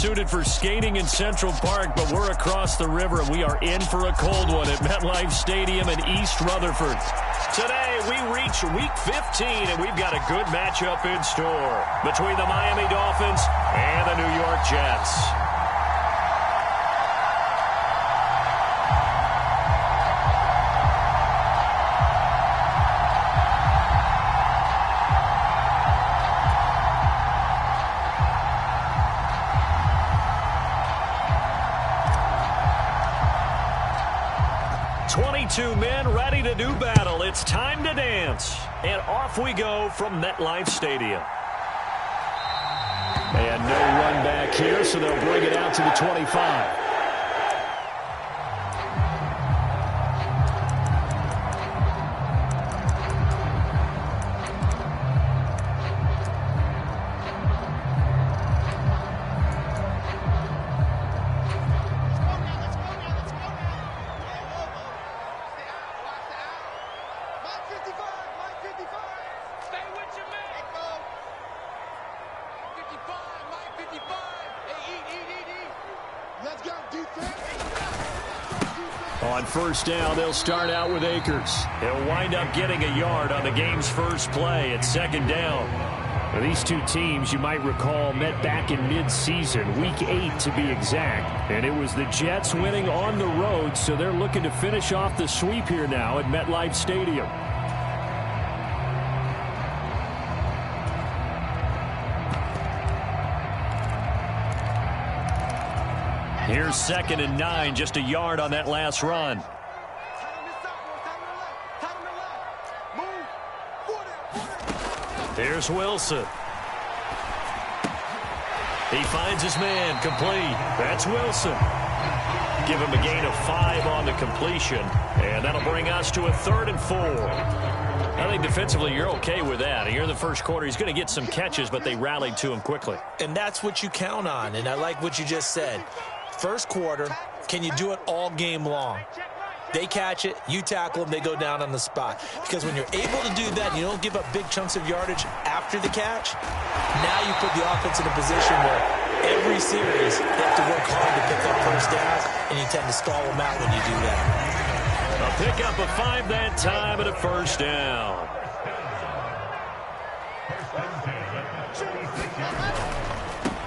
suited for skating in Central Park, but we're across the river, and we are in for a cold one at MetLife Stadium in East Rutherford. Today, we reach Week 15, and we've got a good matchup in store between the Miami Dolphins and the New York Jets. Two men ready to do battle. It's time to dance. And off we go from MetLife Stadium. And no run back here, so they'll bring it out to the 25. On first down, they'll start out with Akers. He'll wind up getting a yard on the game's first play at second down. Now, these two teams, you might recall, met back in mid-season, Week 8 to be exact. And it was the Jets winning on the road, so they're looking to finish off the sweep here now at MetLife Stadium. Here's 2nd and 9, just a yard on that last run. Here's Wilson. He finds his man, complete. That's Wilson. Give him a gain of 5 on the completion, and that'll bring us to a 3rd and 4. I think defensively you're okay with that. Here in the first quarter, he's going to get some catches, but they rallied to him quickly. And that's what you count on, and I like what you just said. First quarter, can you do it all game long? They catch it, you tackle them, they go down on the spot. Because when you're able to do that, and you don't give up big chunks of yardage after the catch, now you put the offense in a position where every series they have to work hard to pick up first downs, and you tend to stall them out when you do that. A pickup of 5 that time and a first down.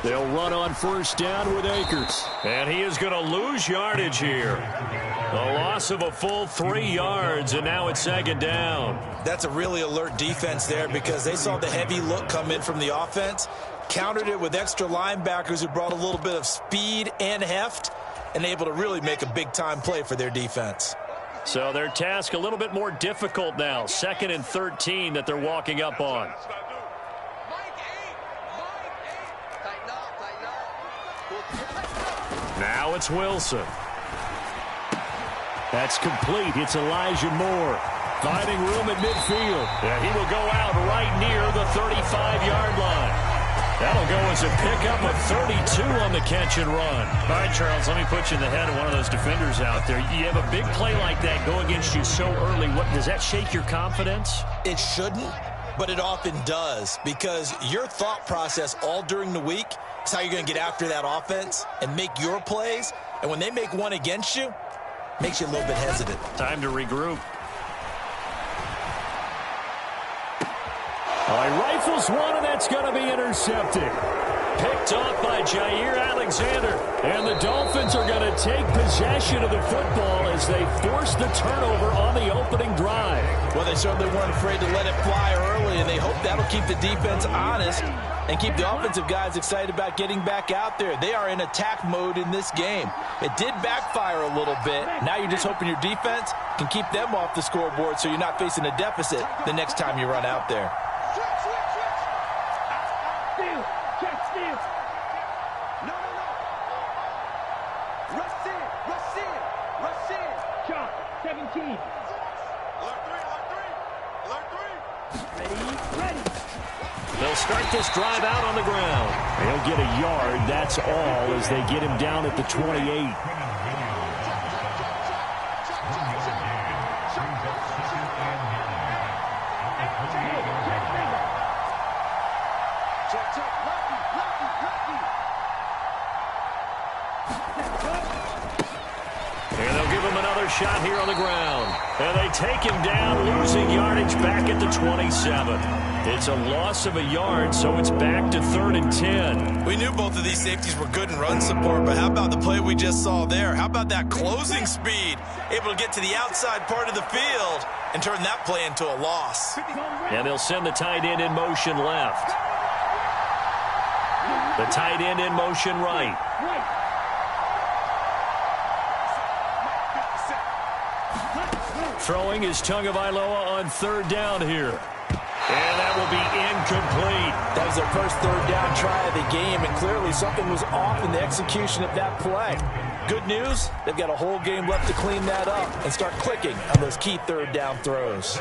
They'll run on first down with Akers. And he is going to lose yardage here. A loss of a full 3 yards, and now it's 2nd down. That's a really alert defense there because they saw the heavy look come in from the offense, countered it with extra linebackers who brought a little bit of speed and heft, and able to really make a big-time play for their defense. So their task a little bit more difficult now. 2nd and 13 that they're walking up on. Now it's Wilson. That's complete. It's Elijah Moore. Finding room at midfield. And he will go out right near the 35-yard line. That'll go as a pickup of 32 on the catch and run. All right, Charles, let me put you in the head of one of those defenders out there. You have a big play like that go against you so early. Does that shake your confidence? It shouldn't, but it often does because your thought process all during the week is how you're going to get after that offense and make your plays. And when they make one against you, it makes you a little bit hesitant. Time to regroup. He rifles one, and that's going to be intercepted. Picked off by Jair Alexander. And the Dolphins are going to take possession of the football as they force the turnover on the opening drive. Well, they certainly weren't afraid to let it fly early, and they hope that'll keep the defense honest and keep the offensive guys excited about getting back out there. They are in attack mode in this game. It did backfire a little bit. Now you're just hoping your defense can keep them off the scoreboard so you're not facing a deficit the next time you run out there. They'll start this drive out on the ground. He'll get a yard, that's all, as they get him down at the 28. And they'll give him another shot here on the ground. And they take him down, losing yardage back at the 27. It's a loss of a yard, so it's back to 3rd and 10. We knew both of these safeties were good in run support, but how about the play we just saw there? How about that closing speed? Able to get to the outside part of the field and turn that play into a loss. And they'll send the tight end in motion left. The tight end in motion right. Throwing is Tagovailoa on 3rd down here. And that will be incomplete. That was their first 3rd down try of the game, and clearly something was off in the execution of that play. Good news, they've got a whole game left to clean that up and start clicking on those key 3rd down throws.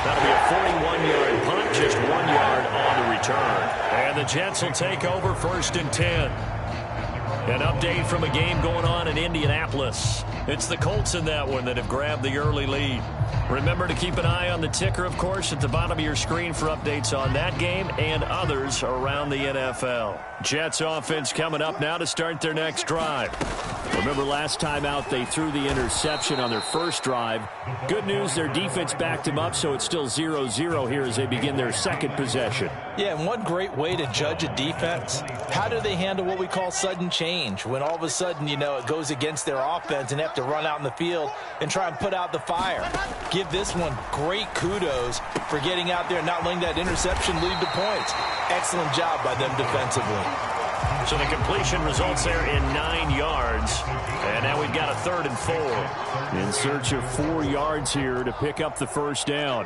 That'll be a 41-yard punt, just 1 yard on the return. And the Jets will take over 1st and 10. An update from a game going on in Indianapolis. It's the Colts in that one that have grabbed the early lead. Remember to keep an eye on the ticker, of course, at the bottom of your screen for updates on that game and others around the NFL. Jets offense coming up now to start their next drive. Remember last time out they threw the interception on their first drive. Good news, their defense backed them up, so it's still 0-0 here as they begin their second possession. Yeah, and one great way to judge a defense, how do they handle what we call sudden change? When all of a sudden, you know, it goes against their offense and they have to run out in the field and try and put out the fire. Give this one great kudos for getting out there and not letting that interception lead to points. Excellent job by them defensively. So the completion results there in 9 yards. And now we've got a 3rd and 4. In search of 4 yards here to pick up the first down.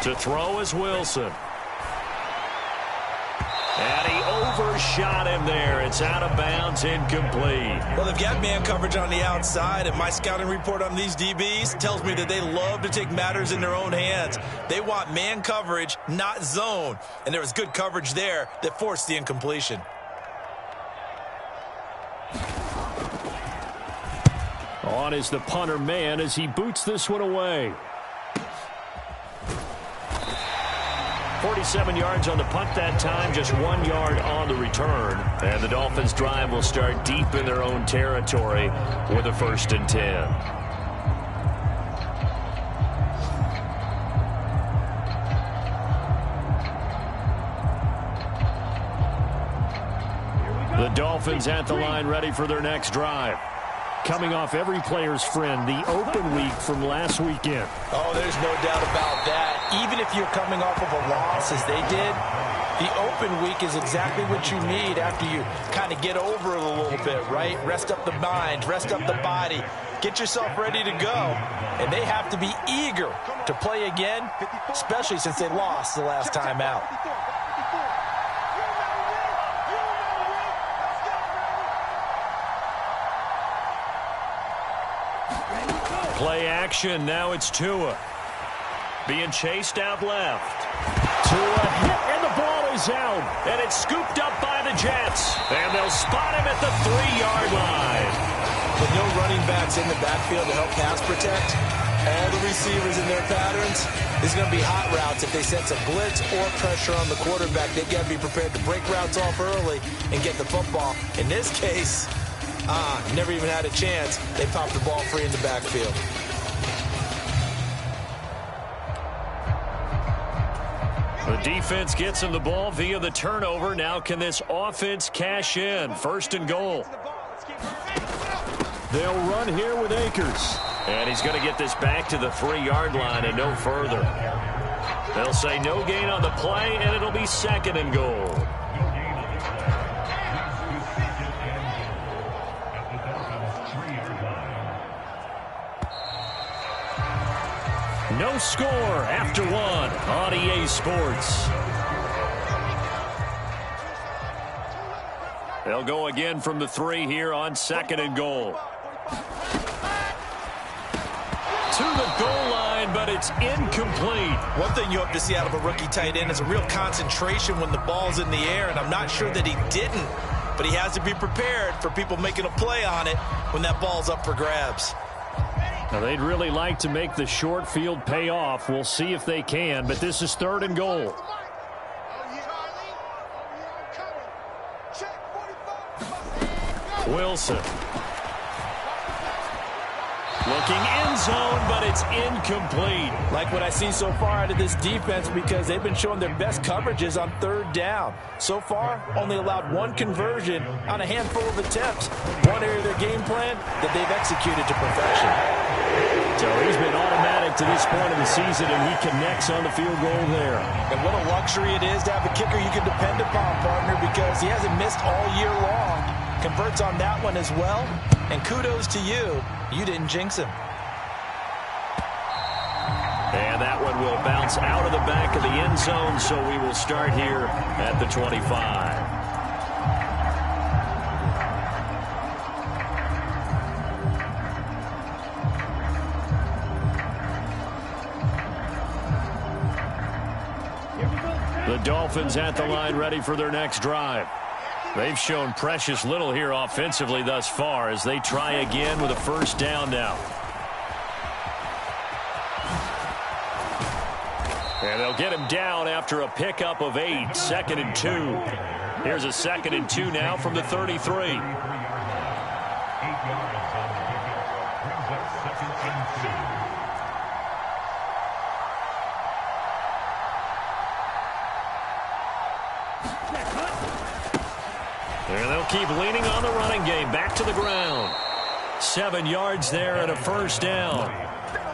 To throw is Wilson. And he overshot him there. It's out of bounds, incomplete. Well, they've got man coverage on the outside, and my scouting report on these DBs tells me that they love to take matters in their own hands. They want man coverage, not zone. And there was good coverage there that forced the incompletion. On is the punter man as he boots this one away. 47 yards on the punt that time, just 1 yard on the return. And the Dolphins' drive will start deep in their own territory with a 1st and 10. The Dolphins at the line ready for their next drive. Coming off every player's friend, the open week from last weekend. Oh, there's no doubt about that. Even if you're coming off of a loss as they did, the open week is exactly what you need after you kind of get over it a little bit, right? Rest up the mind, rest up the body, get yourself ready to go. And they have to be eager to play again, especially since they lost the last time out. Play action. Now it's Tua. Being chased out left. Tua hit, and the ball is out. And it's scooped up by the Jets. And they'll spot him at the 3-yard line. With no running backs in the backfield to help pass protect, all the receivers in their patterns, there's going to be hot routes. If they sense a blitz or pressure on the quarterback, they've got to be prepared to break routes off early and get the football. In this case, never even had a chance. They popped the ball free in the backfield. The defense gets him the ball via the turnover. Now can this offense cash in? 1st and goal. They'll run here with Akers. And he's going to get this back to the 3-yard line and no further. They'll say no gain on the play, and it'll be 2nd and goal. No score after 1 on EA Sports. They'll go again from the 3 here on 2nd and goal. To the goal line, but it's incomplete. One thing you hope to see out of a rookie tight end is a real concentration when the ball's in the air, and I'm not sure that he didn't, but he has to be prepared for people making a play on it when that ball's up for grabs. Now, they'd really like to make the short field pay off. We'll see if they can, but this is 3rd and goal. Wilson. Looking end zone, but it's incomplete. Like what I see so far out of this defense, because they've been showing their best coverages on 3rd down. So far, only allowed 1 conversion on a handful of attempts. One area of their game plan that they've executed to perfection. So he's been automatic to this point of the season, and he connects on the field goal there. And what a luxury it is to have a kicker you can depend upon, partner, because he hasn't missed all year long. Converts on that one as well. And kudos to you. You didn't jinx him. And that one will bounce out of the back of the end zone, so we will start here at the 25. The Dolphins at the line, ready for their next drive. They've shown precious little here offensively thus far as they try again with a 1st down now. And they'll get him down after a pickup of 8, 2nd and 2. Here's a 2nd and 2 now from the 33. And they'll keep leaning on the running game. Back to the ground. 7 yards there and a 1st down.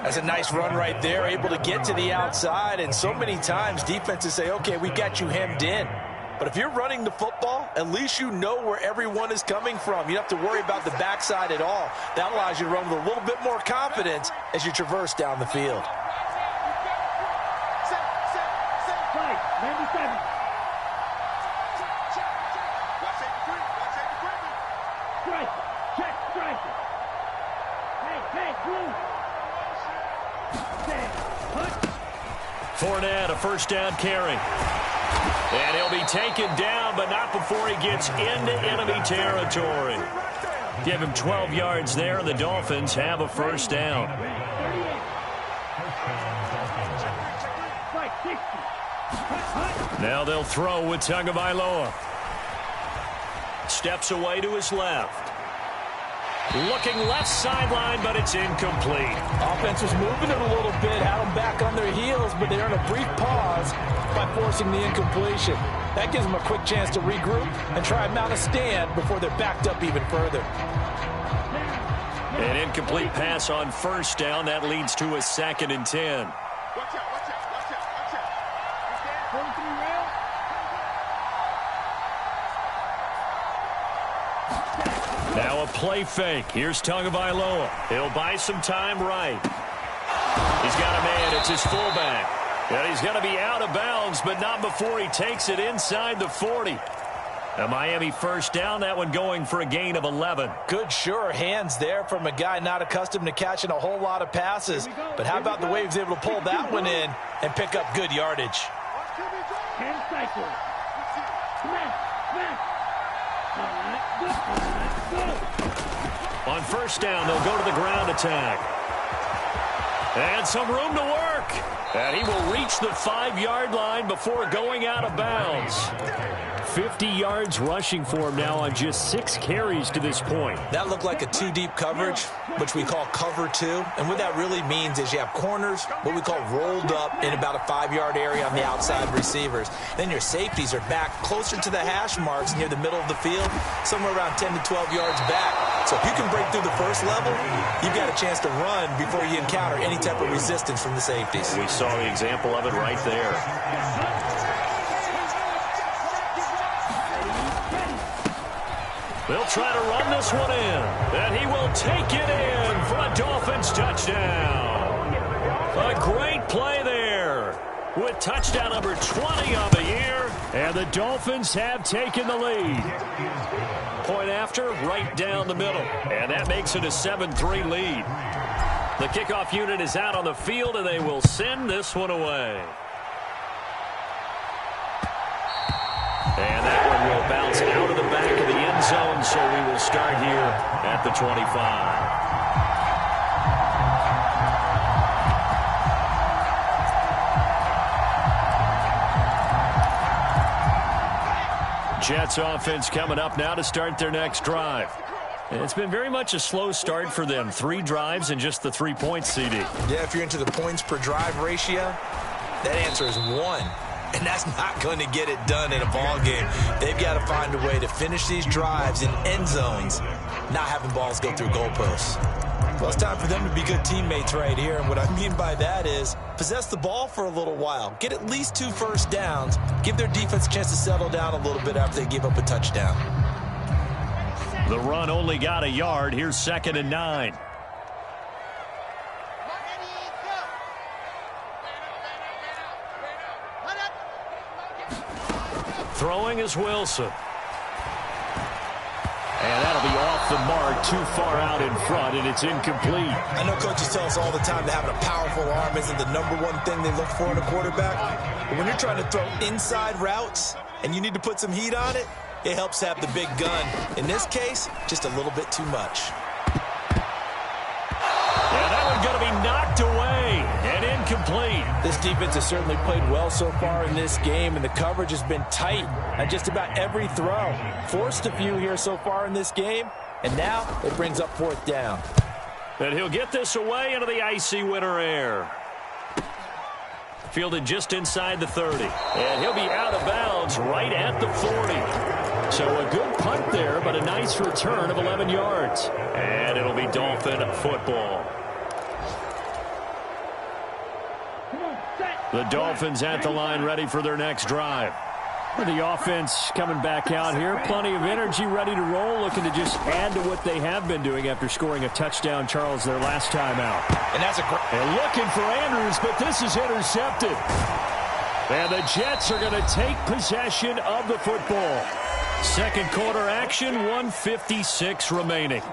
That's a nice run right there, able to get to the outside. And so many times defenses say, okay, we got you hemmed in. But if you're running the football, at least you know where everyone is coming from. You don't have to worry about the backside at all. That allows you to run with a little bit more confidence as you traverse down the field. Fournette, a 1st down carry. And he'll be taken down, but not before he gets into enemy territory. Give him 12 yards there, and the Dolphins have a 1st down. Now they'll throw with Tagovailoa. Steps away to his left. Looking left sideline, but it's incomplete. Offense was moving it a little bit, had them back on their heels, but they're in a brief pause by forcing the incompletion. That gives them a quick chance to regroup and try and mount a stand before they're backed up even further. An incomplete pass on 1st down. That leads to a 2nd and 10. Now a play fake. Here's Tagovailoa. He'll buy some time right. He's got a man. It's his fullback. And he's going to be out of bounds, but not before he takes it inside the 40. A Miami 1st down. That one going for a gain of 11. Good, sure hands there from a guy not accustomed to catching a whole lot of passes. But how about the way he was able to pull that one in and pick up good yardage? 10 cycles. On 1st down, they'll go to the ground attack. And some room to work. And he will reach the 5-yard line before going out of bounds. 50 yards rushing for him now on just 6 carries to this point. That looked like a 2-deep coverage, which we call cover 2. And what that really means is you have corners, what we call rolled up in about a 5-yard area on the outside receivers. Then your safeties are back closer to the hash marks near the middle of the field, somewhere around 10 to 12 yards back. So if you can break through the first level, you've got a chance to run before you encounter any type of resistance from the safeties. We saw the example of it right there. They'll try to run this one in, and he will take it in for a Dolphins touchdown. A great play there with touchdown number 20 on the year, and the Dolphins have taken the lead. Point after, right down the middle, and that makes it a 7-3 lead. The kickoff unit is out on the field, and they will send this one away. And that one will bounce out of the back of the end zone, so we will start here at the 25. Jets offense coming up now to start their next drive. It's been very much a slow start for them. 3 drives and just the 3 points, CD. Yeah, if you're into the points per drive ratio, that answer is 1. And that's not going to get it done in a ball game. They've got to find a way to finish these drives in end zones, not having balls go through goalposts. Well, it's time for them to be good teammates right here. And what I mean by that is possess the ball for a little while. Get at least 2 first downs. Give their defense a chance to settle down a little bit after they give up a touchdown. The run only got a yard. Here's 2nd and 9. Throwing is Wilson. And that'll be off the mark, too far out in front, and it's incomplete. I know coaches tell us all the time that having a powerful arm isn't the #1 thing they look for in a quarterback. But when you're trying to throw inside routes and you need to put some heat on it, it helps have the big gun. In this case, just a little bit too much. And that one's going to be knocked away and incomplete. This defense has certainly played well so far in this game, and the coverage has been tight on just about every throw. Forced a few here so far in this game, and now it brings up 4th down. And he'll get this away into the icy winter air. Fielded just inside the 30. And he'll be out of bounds right at the 40. So a good punt there, but a nice return of 11 yards. And it'll be Dolphin football. The Dolphins at the line, ready for their next drive. The offense coming back out here. Plenty of energy, ready to roll, looking to just add to what they have been doing after scoring a touchdown, Charles, their last time out. And that's a great... And looking for Andrews, but this is intercepted. And the Jets are going to take possession of the football. Second quarter action, 1:56 remaining.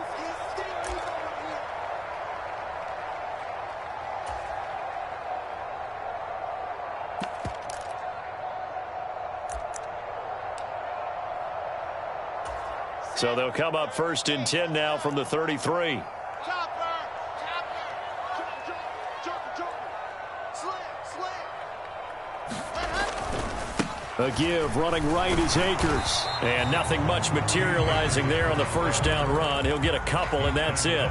So they'll come up 1st and 10 now from the 33. A give, running right is Akers. And nothing much materializing there on the first down run. He'll get a couple, and that's it.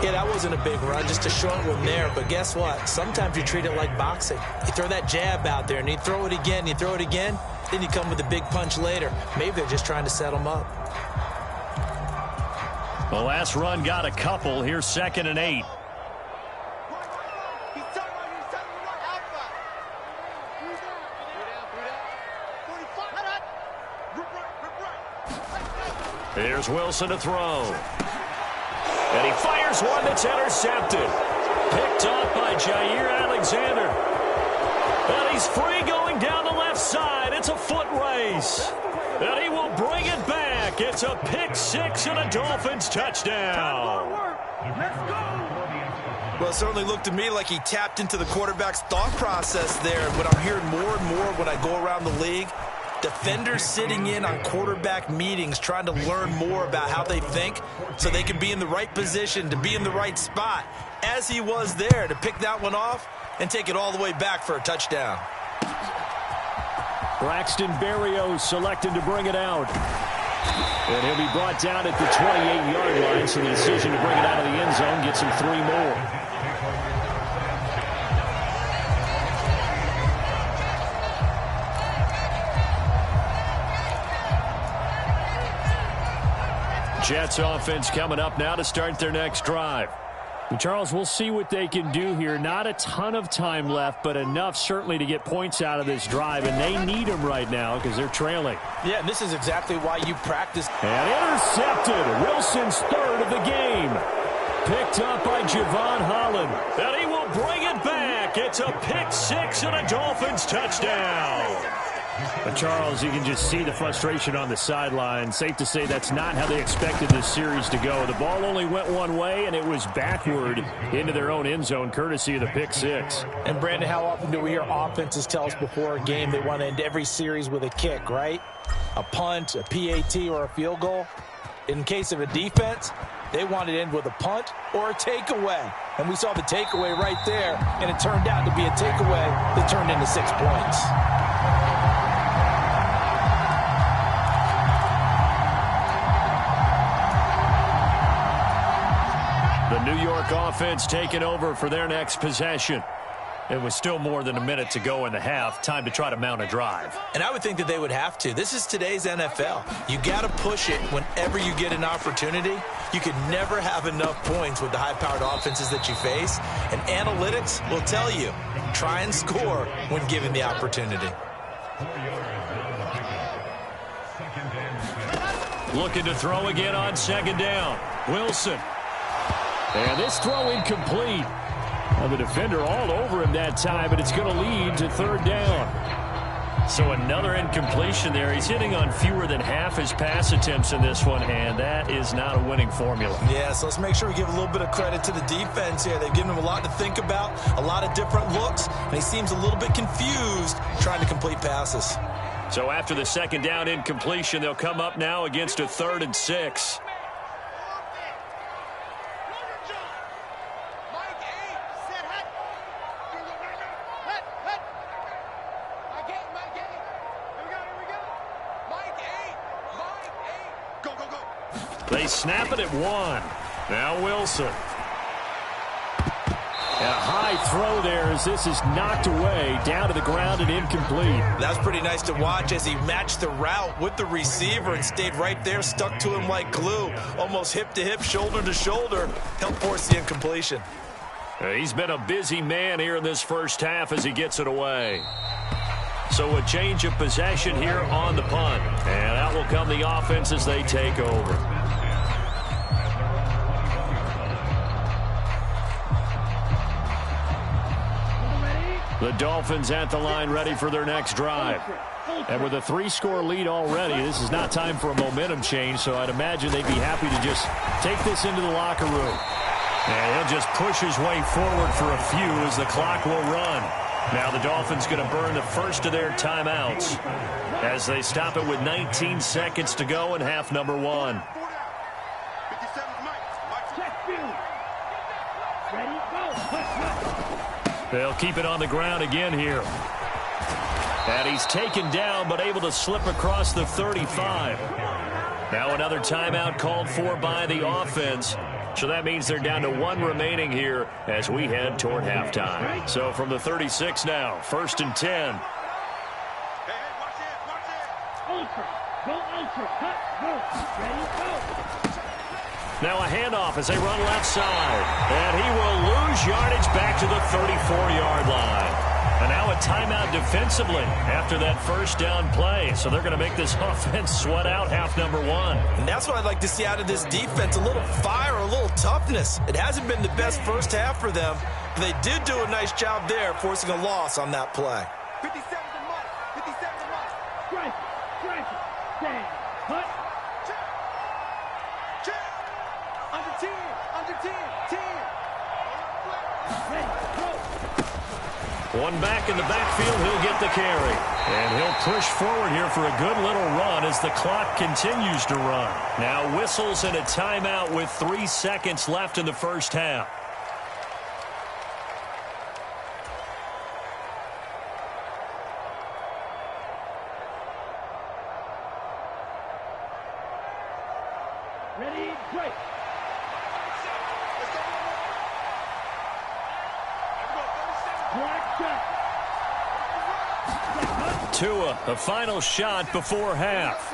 Yeah, that wasn't a big run, just a short one there. But guess what? Sometimes you treat it like boxing. You throw that jab out there, and you throw it again, you throw it again, then you come with a big punch later. Maybe they're just trying to set them up. The last run got a couple. Here's 2nd and 8. Here's Wilson to throw. And he fires one that's intercepted. Picked off by Jair Alexander. And he's free going down the left side. It's a foot race. And he will bring it back. It's a pick 6 and a Dolphins touchdown. Well, it certainly looked to me like he tapped into the quarterback's thought process there. What I'm hearing more and more when I go around the league, defenders sitting in on quarterback meetings trying to learn more about how they think so they can be in the right position to be in the right spot, as he was there to pick that one off and take it all the way back for a touchdown. Braxton Berrios selected to bring it out. And he'll be brought down at the 28-yard line, so the decision to bring it out of the end zone gets him 3 more. Jets offense coming up now to start their next drive. Charles, we'll see what they can do here. Not a ton of time left, but enough certainly to get points out of this drive, and they need them right now because they're trailing. Yeah, this is exactly why you practice. And intercepted. Wilson's 3rd of the game. Picked up by Javon Holland. And he will bring it back. It's a pick 6 and a Dolphins touchdown. But Charles, you can just see the frustration on the sideline. Safe to say that's not how they expected this series to go. The ball only went one way, and it was backward into their own end zone, courtesy of the pick 6. And, Brandon, how often do we hear offenses tell us before a game they want to end every series with a kick, right? A punt, a PAT, or a field goal. In case of a defense, they want to end with a punt or a takeaway. And we saw the takeaway right there, and it turned out to be a takeaway that turned into 6 points. The New York offense taking over for their next possession. It was still more than a minute to go in the half. Time to try to mount a drive. And I would think that they would have to. This is today's NFL. You got to push it whenever you get an opportunity. You can never have enough points with the high-powered offenses that you face. And analytics will tell you, try and score when given the opportunity. Looking to throw again on second down. Wilson. And this throw incomplete. Well, the defender all over him that time, but it's going to lead to third down. So another incompletion there. He's hitting on fewer than half his pass attempts in this one, and that is not a winning formula. Yeah, so let's make sure we give a little bit of credit to the defense here. They've given him a lot to think about, a lot of different looks, and he seems a little bit confused trying to complete passes. So after the second down incompletion, they'll come up now against a 3rd and 6. They snap it at 1. Now Wilson. And a high throw there as this is knocked away, down to the ground and incomplete. That's pretty nice to watch as he matched the route with the receiver and stayed right there, stuck to him like glue, almost hip to hip, shoulder to shoulder, helped force the incompletion. He's been a busy man here in this first half as he gets it away. So a change of possession here on the punt. And out will come the offense as they take over. The Dolphins at the line ready for their next drive. And with a 3-score lead already, this is not time for a momentum change, so I'd imagine they'd be happy to just take this into the locker room. And he'll just push his way forward for a few as the clock will run. Now the Dolphins going to burn the first of their timeouts as they stop it with 19 seconds to go in half number 1. They'll keep it on the ground again here. And he's taken down but able to slip across the 35. Now another timeout called for by the offense. So that means they're down to 1 remaining here as we head toward halftime. So from the 36 now, 1st and 10. Ultra. Go ultra. Cut. Go. Ready. Go. Now a handoff as they run left side. And he will lose yardage back to the 34-yard line. And now a timeout defensively after that first down play. So they're going to make this offense sweat out half number 1. And that's what I'd like to see out of this defense, a little fire, a little toughness. It hasn't been the best first half for them, but they did do a nice job there forcing a loss on that play. 57 to mark. 57 to mark. Strike. Strike. Stand. Cut. Under 10. Under 10. 10. Ready. Go. One back in the backfield, he'll get the carry. And he'll push forward here for a good little run as the clock continues to run. Now whistles and a timeout with 3 seconds left in the first half. Ready. Break. Tua, the final shot before half.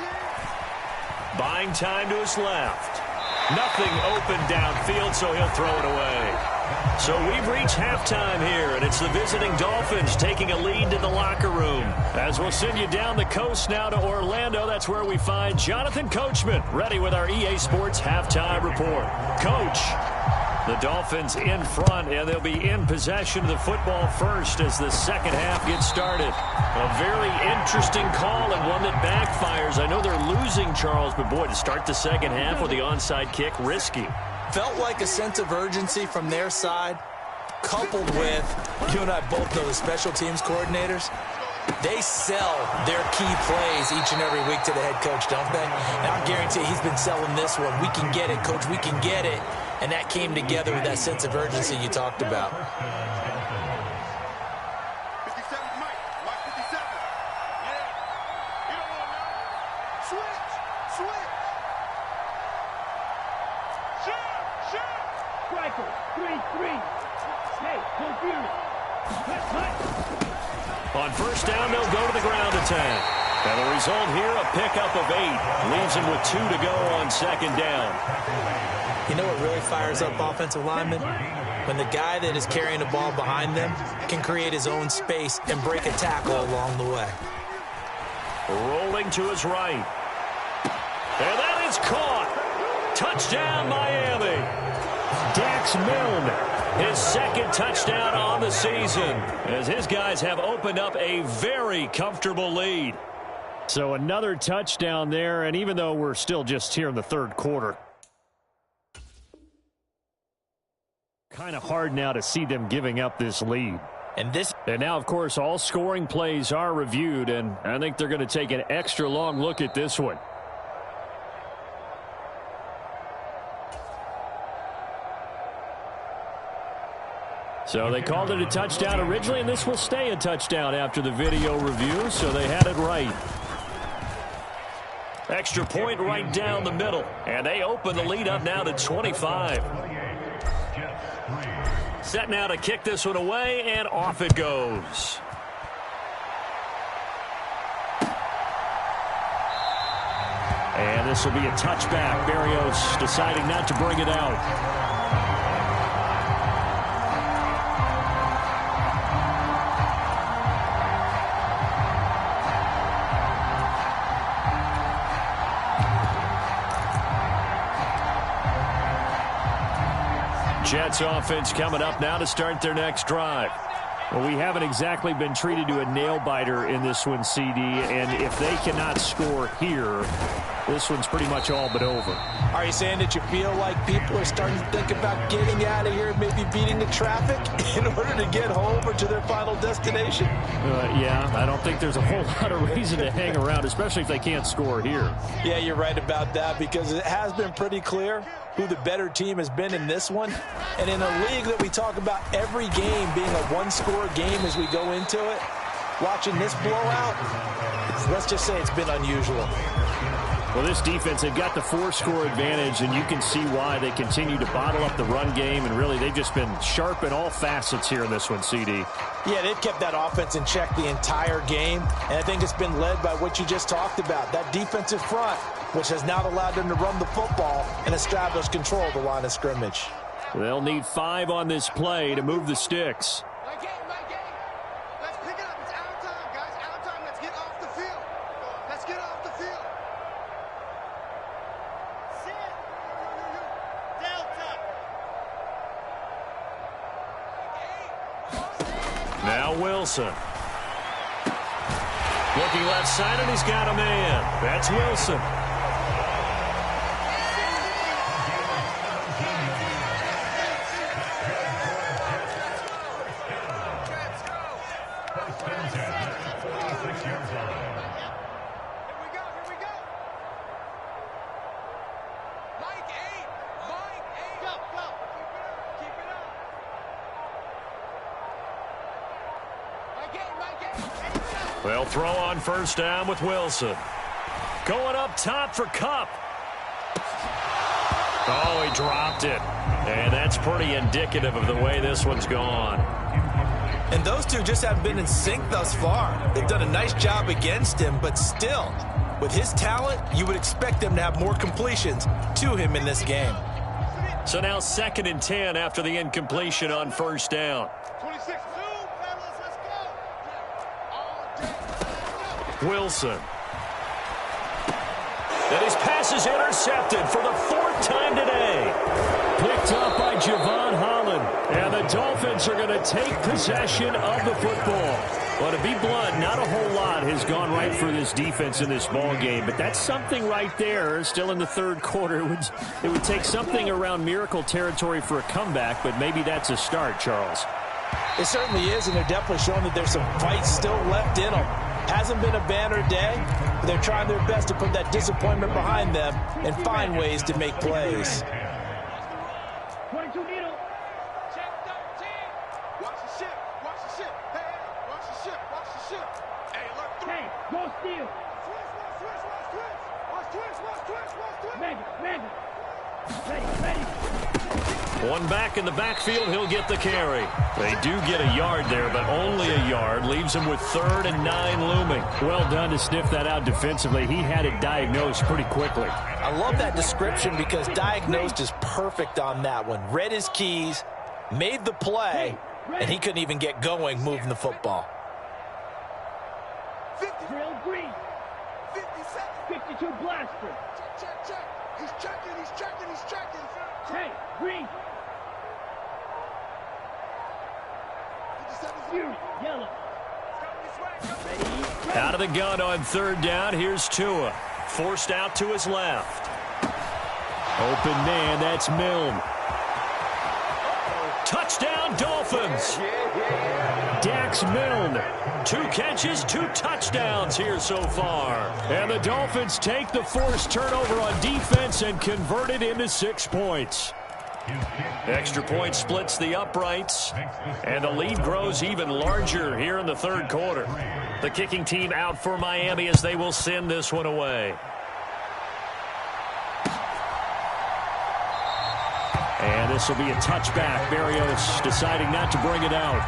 Buying time to his left. Nothing open downfield, so he'll throw it away. So we've reached halftime here, and it's the visiting Dolphins taking a lead to the locker room. As we'll send you down the coast now to Orlando, that's where we find Jonathan Coachman, ready with our EA Sports halftime report. Coach, the Dolphins in front, and they'll be in possession of the football first as the second half gets started. A very interesting call and one that backfires. I know they're losing, Charles, but boy, to start the second half with the onside kick, risky. Felt like a sense of urgency from their side, coupled with, you and I both know the special teams coordinators, they sell their key plays each and every week to the head coach, don't they? And I guarantee he's been selling this one. We can get it, coach, we can get it. And that came together with that sense of urgency you talked about. 57, Mike. Mike 57. Yeah. You don't want to Switch. Switch. Shoot. Shoot. On first down, they'll go to the ground attack. And the result here, a pickup of 8. Leaves him with 2 to go on second down. You know what really fires up offensive linemen? When the guy that is carrying the ball behind them can create his own space and break a tackle along the way. Rolling to his right. And that is caught. Touchdown, Miami. Dax Milne, his second touchdown on the season, as his guys have opened up a very comfortable lead. So another touchdown there, and even though we're still just here in the third quarter, kind of hard now to see them giving up this lead. And now, of course, all scoring plays are reviewed, and I think they're going to take an extra long look at this one. So they called it a touchdown originally, and this will stay a touchdown after the video review, so they had it right. Extra point right down the middle, and they open the lead up now to 25. Set now to kick this one away, and off it goes. And this will be a touchback. Berrios deciding not to bring it out. Jets offense coming up now to start their next drive. Well, we haven't exactly been treated to a nail-biter in this one, CD, and if they cannot score here, this one's pretty much all but over. Are you saying that you feel like people are starting to think about getting out of here and maybe beating the traffic in order to get home or to their final destination? Yeah, I don't think there's a whole lot of reason to hang around, especially if they can't score here. Yeah, you're right about that, because it has been pretty clear who the better team has been in this one. And in a league that we talk about every game being a one-score game as we go into it, watching this blowout, let's just say it's been unusual. Well, this defense, they've got the 4-score advantage, and you can see why they continue to bottle up the run game, and really they've just been sharp in all facets here in this one, CD. Yeah, they've kept that offense in check the entire game, and I think it's been led by what you just talked about, that defensive front, which has now allowed them to run the football and establish control of the line of scrimmage. They'll need 5 on this play to move the sticks. Let's pick it up. It's out of time, guys. Out of time. Let's get off the field. Let's get off the field. Sit. Delta. Now Wilson. Looking left side, and he's got a man. That's Wilson. They'll throw on first down with Wilson. Going up top for Kupp. Oh, he dropped it. And that's pretty indicative of the way this one's gone. And those two just haven't been in sync thus far. They've done a nice job against him, but still, with his talent, you would expect them to have more completions to him in this game. So now 2nd and 10 after the incompletion on first down. 26. Wilson. And his pass is intercepted for the 4th time today. Picked up by Javon Holland. And the Dolphins are going to take possession of the football. Well, to be blunt, not a whole lot has gone right for this defense in this ball game, but that's something right there. Still in the third quarter. It would take something around miracle territory for a comeback, but maybe that's a start, Charles. It certainly is, and they're definitely showing that there's some fight still left in them. Hasn't been a banner day, but they're trying their best to put that disappointment behind them and find ways to make plays. 22 needle. Check 13. Watch the ship. Watch the ship. Hey, watch the ship. Watch the ship. Hey, look. Hey, go steal. Switch. Watch twitch. Watch twitch. Watch twitch. Ready. One back in the backfield, he'll get the carry. They do get a yard there, but only a yard. Leaves him with 3rd and 9 looming. Well done to sniff that out defensively. He had it diagnosed pretty quickly. I love that description because diagnosed is perfect on that one. Read his keys, made the play, and he couldn't even get going moving the football. 50. Drill green. 50 seconds. 52 blaster. Check. He's checking. Hey, green. 57 yellow. Ready. Out of the gun on 3rd down. Here's Tua. Forced out to his left. Open man, that's Milne. Touchdown, Dolphins. Dax Milne. 2 catches, 2 touchdowns here so far. And the Dolphins take the forced turnover on defense and convert it into 6 points. Extra point splits the uprights, and the lead grows even larger here in the 3rd quarter. The kicking team out for Miami as they will send this one away. And this will be a touchback. Berrios deciding not to bring it out.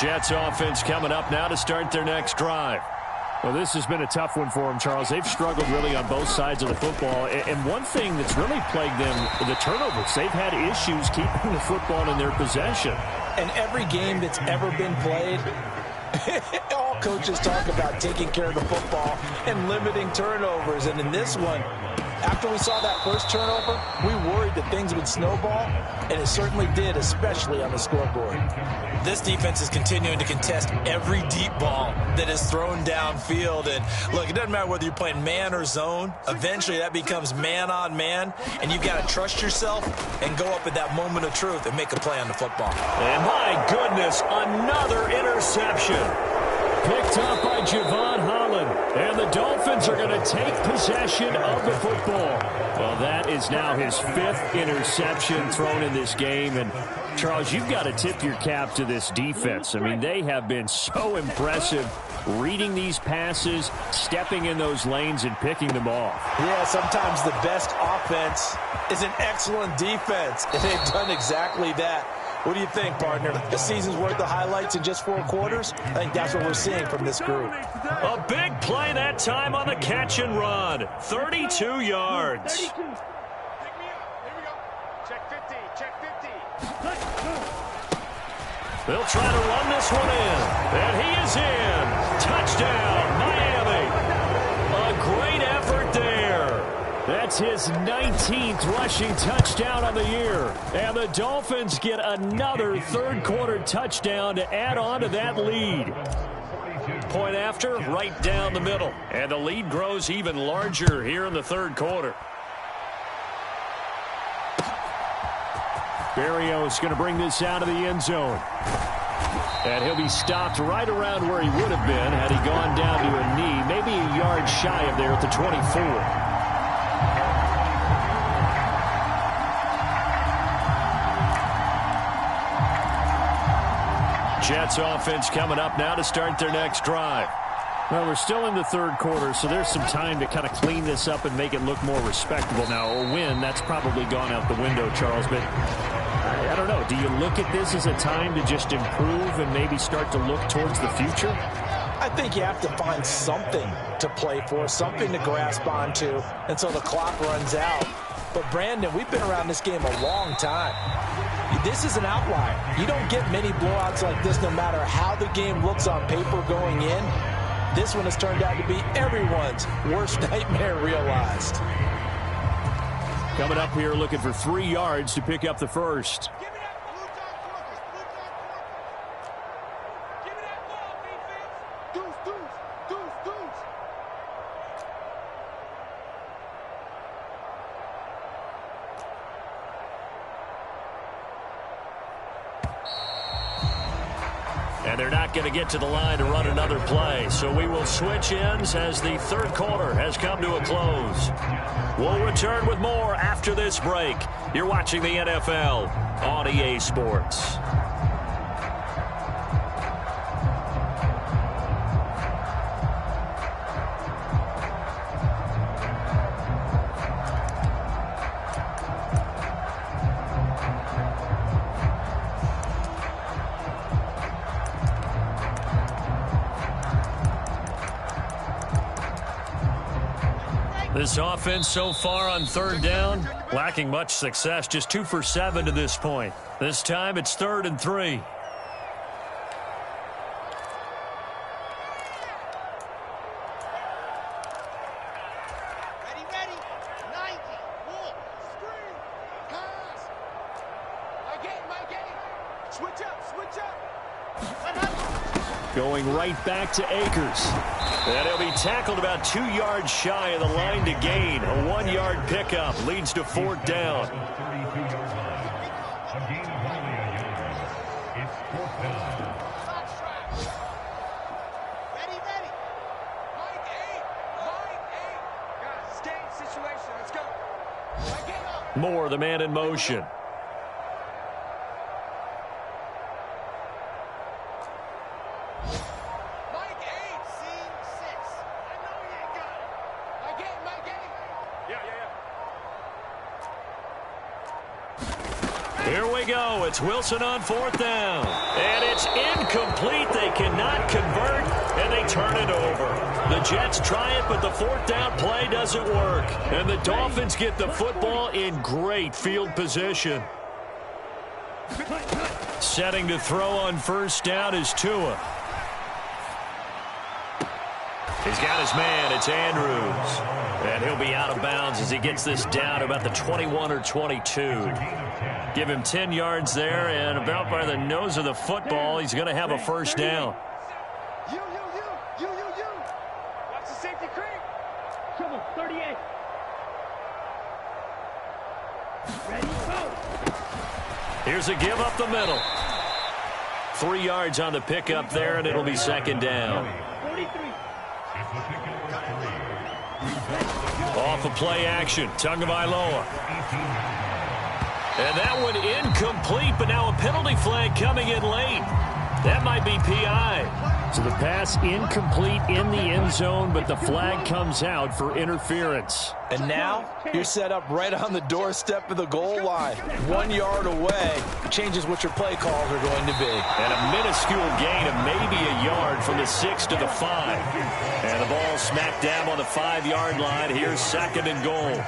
Jets offense coming up now to start their next drive. Well, this has been a tough one for them, Charles. They've struggled really on both sides of the football. And one thing that's really plagued them, the turnovers. They've had issues keeping the football in their possession. And every game that's ever been played, all coaches talk about taking care of the football and limiting turnovers. And in this one, after we saw that first turnover, we worried that things would snowball, and it certainly did, especially on the scoreboard. This defense is continuing to contest every deep ball that is thrown downfield. And look, it doesn't matter whether you're playing man or zone. Eventually, that becomes man on man, and you've got to trust yourself and go up at that moment of truth and make a play on the football. And my goodness, another interception. Picked up by Javon Holland. And the Dolphins are going to take possession of the football. Well, that is now his 5th interception thrown in this game. And, Charles, you've got to tip your cap to this defense. I mean, they have been so impressive reading these passes, stepping in those lanes, and picking them off. Yeah, sometimes the best offense is an excellent defense. And they've done exactly that. What do you think, partner? A season's worth of highlights in just 4 quarters? I think that's what we're seeing from this group. A big play that time on the catch and run. 32 yards. 32. Pick me up. Here we go. Check 50. Check 50. They'll try to run this one in. And he is in. Touchdown, Miami. A great effort there. That's his 19th rushing touchdown on the year. And the Dolphins get another 3rd quarter touchdown to add on to that lead. Point after, right down the middle. And the lead grows even larger here in the 3rd quarter. Berrios going to bring this out of the end zone. And he'll be stopped right around where he would have been had he gone down to a knee, maybe a yard shy of there at the 24. Jets offense coming up now to start their next drive. Well, we're still in the 3rd quarter, so there's some time to kind of clean this up and make it look more respectable. Now, a win, that's probably gone out the window, Charles, but I don't know. Do you look at this as a time to just improve and maybe start to look towards the future? I think you have to find something to play for, something to grasp onto until the clock runs out. But, Brandon, we've been around this game a long time. This is an outlier. You don't get many blowouts like this no matter how the game looks on paper going in. This one has turned out to be everyone's worst nightmare realized. Coming up here looking for 3 yards to pick up the first. Give me that blue dot corpus. Blue dot corpus. Give me that ball, defense. Deuce. And they're not going to get to the line to run another play. So we will switch ends as the third quarter has come to a close. We'll return with more after this break. You're watching the NFL on EA Sports. This offense so far on third down, lacking much success, just 2 for 7 to this point. This time it's 3rd and 3. Ready, ready. 90. Walk. Screen. Pass. My game. Switch up. Going right back to Akers. And he'll be tackled about 2 yards shy of the line to gain. A 1-yard pickup leads to 4th down. Ready. Line 8. Guys, stay in situation. Let's go. My game up. Moore, the man in motion. Here we go. It's Wilson on 4th down. And it's incomplete. They cannot convert, and they turn it over. The Jets try it, but the 4th down play doesn't work. And the Dolphins get the football in great field position. Setting to throw on 1st down is Tua. He's got his man. It's Andrews. And he'll be out of bounds as he gets this down to about the 21 or 22. Give him 10 yards there, and about by the nose of the football, he's going to have a 1st down. You. Watch the safety creep. Trouble, 38. Ready, go. Here's a give up the middle. 3 yards on the pickup there, and it'll be 2nd down. 43. Off of play action, Tagovailoa. And that one incomplete, but now a penalty flag coming in late. That might be PI. So the pass incomplete in the end zone, but the flag comes out for interference. And now you're set up right on the doorstep of the goal line. 1 yard away changes what your play calls are going to be. And a minuscule gain of maybe a yard from the 6 to the 5. And the ball smacked down on the 5-yard line. Here's 2nd and goal.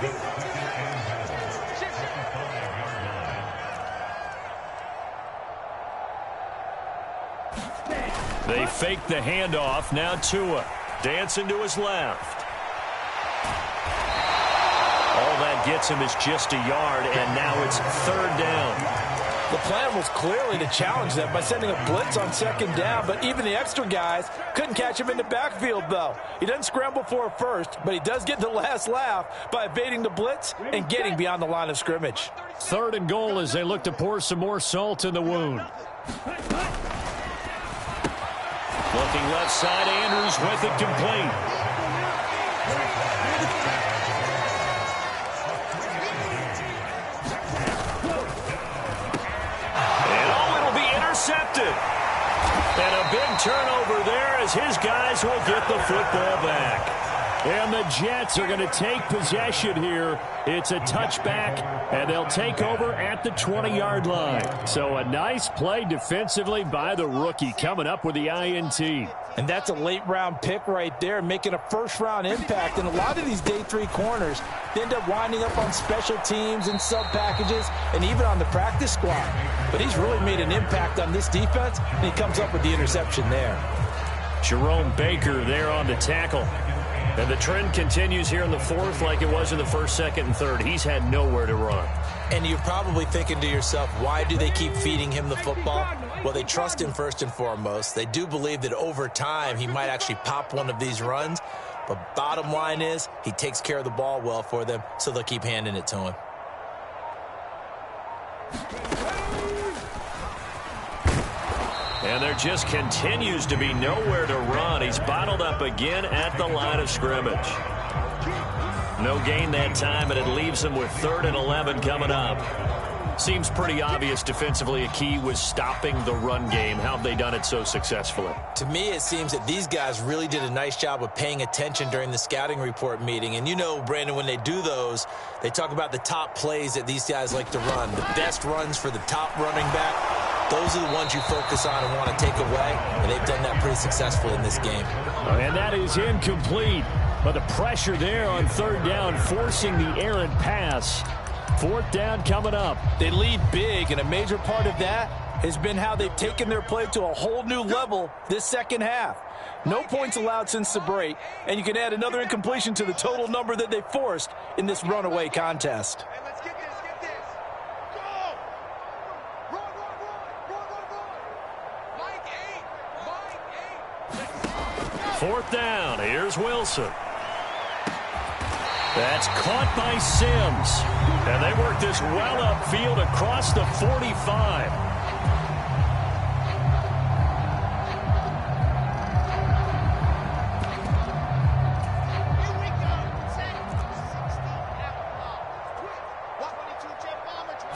They fake the handoff. Now Tua dancing to his left. All that gets him is just a yard, and now it's 3rd down. The plan was clearly to challenge them by sending a blitz on 2nd down, but even the extra guys couldn't catch him in the backfield, though. He doesn't scramble for a first, but he does get the last laugh by evading the blitz and getting beyond the line of scrimmage. 3rd and goal as they look to pour some more salt in the wound. Looking left side, Andrews with it complete. And it'll be intercepted. And a big turnover there as his guys will get the football back. And the Jets are going to take possession here. It's a touchback, and they'll take over at the 20-yard line. So a nice play defensively by the rookie coming up with the INT. And that's a late-round pick right there, making a first-round impact. And a lot of these day 3 corners, they end up winding up on special teams and sub-packages and even on the practice squad. But he's really made an impact on this defense, and he comes up with the interception there. Jerome Baker there on the tackle. And the trend continues here in the 4th like it was in the 1st, 2nd, and 3rd. He's had nowhere to run. And you're probably thinking to yourself, why do they keep feeding him the football? Well, they trust him first and foremost. They do believe that over time he might actually pop one of these runs. But bottom line is he takes care of the ball well for them, so they'll keep handing it to him. And there just continues to be nowhere to run. He's bottled up again at the line of scrimmage. No gain that time, and it leaves him with 3rd and 11 coming up. Seems pretty obvious defensively a key was stopping the run game. How have they done it so successfully? To me, it seems that these guys really did a nice job of paying attention during the scouting report meeting. And you know, Brandon, when they do those, they talk about the top plays that these guys like to run. The best runs for the top running back. Those are the ones you focus on and want to take away. And they've done that pretty successfully in this game. And that is incomplete. But the pressure there on 3rd down, forcing the errant pass. 4th down coming up. They lead big, and a major part of that has been how they've taken their play to a whole new level this second half. No points allowed since the break, and you can add another incompletion to the total number that they forced in this runaway contest. Hey, let's get this, get this. Go! Run, run, run, run, run, run. Mike 8. 4th down. Here's Wilson. That's caught by Sims. And they work this well upfield across the 45. Here we go. Set. 16 half block. Quick. 122 jet bomber. 20.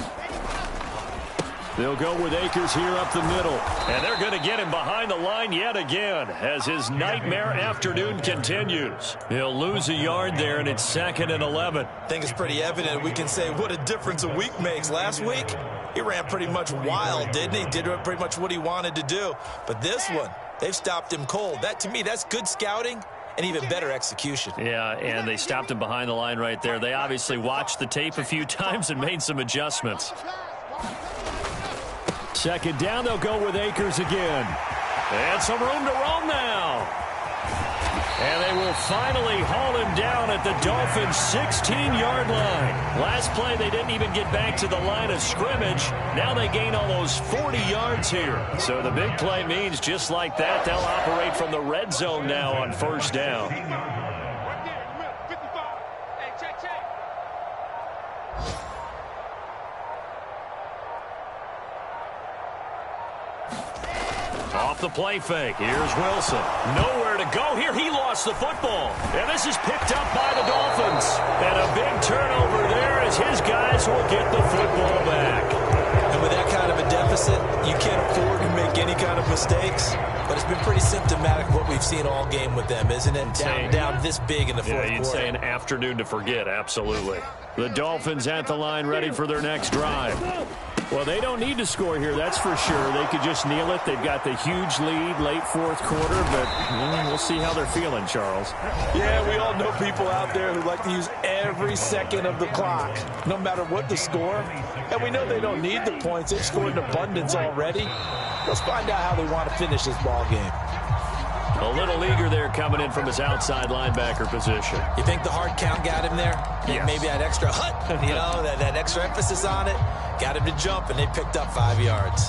They'll go with Akers here up the middle. And they're going to get him behind the line yet again as his nightmare afternoon continues. He'll lose a yard there, and it's 2nd and 11. I think it's pretty evident we can say what a difference a week makes. Last week, he ran pretty much wild, didn't he? Did pretty much what he wanted to do. But this one, they've stopped him cold. That, to me, that's good scouting and even better execution. Yeah, and they stopped him behind the line right there. They obviously watched the tape a few times and made some adjustments. 2nd down, they'll go with Akers again. And some room to roam now. And they will finally haul him down at the Dolphins' 16-yard line. Last play, they didn't even get back to the line of scrimmage. Now they gain almost 40 yards here. So the big play means just like that, they'll operate from the red zone now on 1st down. Right there, in the middle. 55. Hey, check, check. Off the play fake. Here's Wilson. Nowhere to go here. He lost the football. And this is picked up by the Dolphins. And a big turnover there as his guys will get the football back. And with that kind of a deficit, you can't afford to make any kind of mistakes. But it's been pretty symptomatic what we've seen all game with them, isn't it? Down this big in the fourth quarter. You'd say an afternoon to forget, absolutely. The Dolphins at the line ready for their next drive. Well, they don't need to score here, that's for sure. They could just kneel it. They've got the huge lead late 4th quarter, but we'll see how they're feeling, Charles. Yeah, we all know people out there who like to use every second of the clock, no matter what the score. And we know they don't need the points. They've scored in abundance already. Let's find out how they want to finish this ball game. A little eager there coming in from his outside linebacker position. You think the hard count got him there? Yes. Maybe that extra that extra emphasis on it got him to jump, and they picked up 5 yards.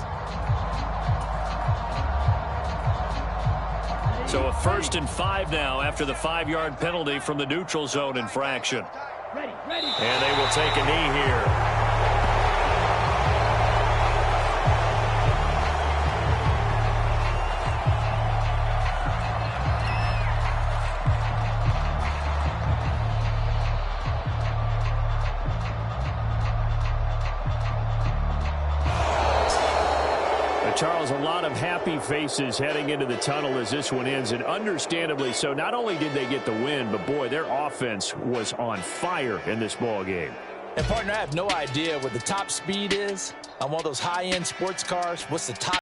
So a 1st and 5 now after the 5-yard penalty from the neutral zone infraction. Ready, ready. And they will take a knee here. Charles, a lot of happy faces heading into the tunnel as this one ends, and understandably so. Not only did they get the win, but, boy, their offense was on fire in this ball game. And, partner, I have no idea what the top speed is on one of those high-end sports cars. What's the top